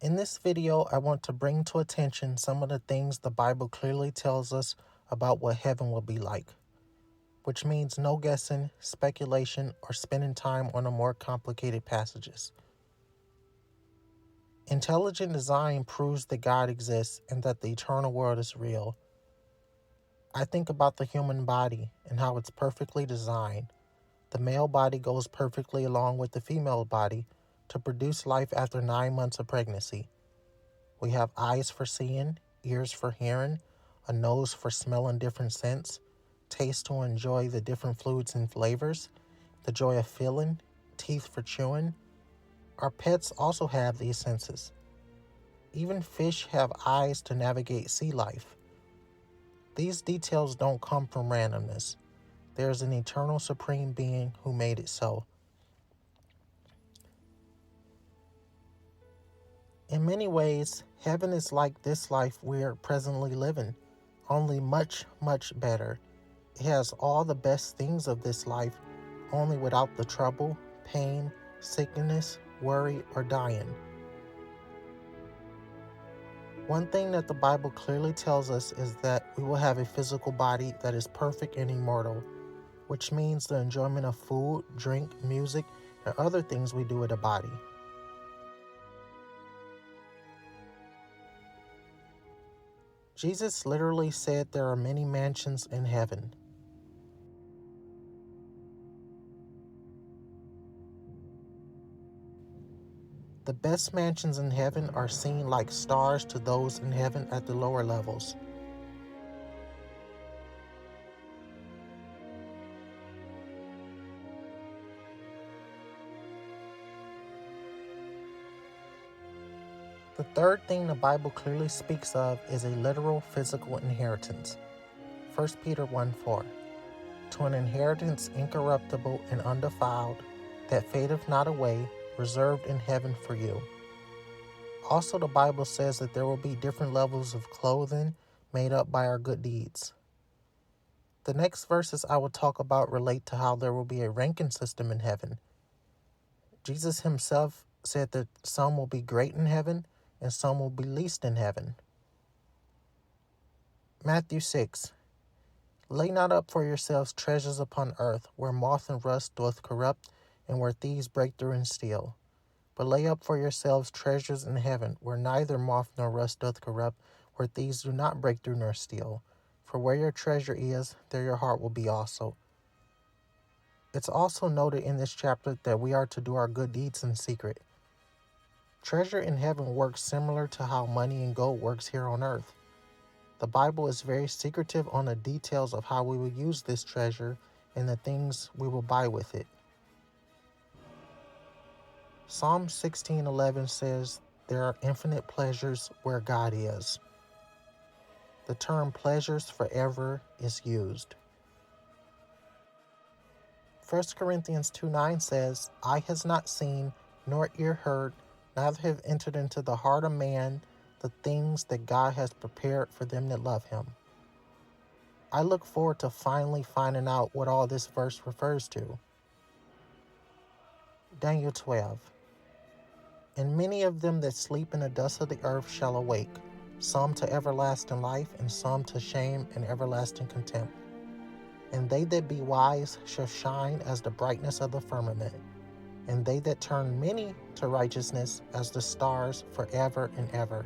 In this video, I want to bring to attention some of the things the Bible clearly tells us about what heaven will be like, which means no guessing, speculation, or spending time on the more complicated passages. Intelligent design proves that God exists and that the eternal world is real. I think about the human body and how it's perfectly designed. The male body goes perfectly along with the female body to produce life after 9 months of pregnancy. We have eyes for seeing, ears for hearing, a nose for smelling different scents, taste to enjoy the different fluids and flavors, the joy of feeling, teeth for chewing. Our pets also have these senses. Even fish have eyes to navigate sea life. These details don't come from randomness. There is an eternal supreme being who made it so. In many ways, heaven is like this life we are presently living, only much, much better. It has all the best things of this life, only without the trouble, pain, sickness, worry, or dying. One thing that the Bible clearly tells us is that we will have a physical body that is perfect and immortal, which means the enjoyment of food, drink, music, and other things we do with a body. Jesus literally said there are many mansions in heaven. The best mansions in heaven are seen like stars to those in heaven at the lower levels. The third thing the Bible clearly speaks of is a literal physical inheritance. 1 Peter 1:4. To an inheritance incorruptible and undefiled, that fadeth not away, reserved in heaven for you. Also, the Bible says that there will be different levels of clothing made up by our good deeds. The next verses I will talk about relate to how there will be a ranking system in heaven. Jesus himself said that some will be great in heaven and some will be least in heaven. Matthew 6. Lay not up for yourselves treasures upon earth, where moth and rust doth corrupt, and where thieves break through and steal. But lay up for yourselves treasures in heaven, where neither moth nor rust doth corrupt, where thieves do not break through nor steal. For where your treasure is, there your heart will be also. It's also noted in this chapter that we are to do our good deeds in secret. Treasure in heaven works similar to how money and gold works here on earth. The Bible is very secretive on the details of how we will use this treasure and the things we will buy with it. Psalm 16:11 says, there are infinite pleasures where God is. The term pleasures forever is used. 1 Corinthians 2:9 says, eye has not seen, nor ear heard, neither have entered into the heart of man the things that God has prepared for them that love him. I look forward to finally finding out what all this verse refers to. Daniel 12. And many of them that sleep in the dust of the earth shall awake, some to everlasting life, and some to shame and everlasting contempt. And they that be wise shall shine as the brightness of the firmament, and they that turn many to righteousness as the stars forever and ever.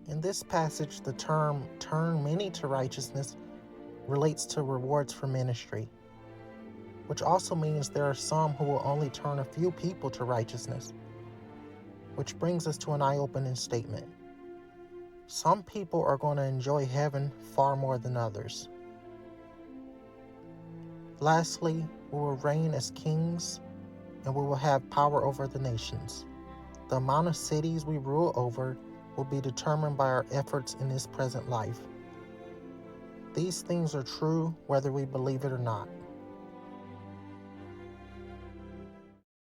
In this passage, the term turn many to righteousness relates to rewards for ministry, which also means there are some who will only turn a few people to righteousness, which brings us to an eye-opening statement. Some people are going to enjoy heaven far more than others. Lastly, we will reign as kings and we will have power over the nations. The amount of cities we rule over will be determined by our efforts in this present life. These things are true whether we believe it or not.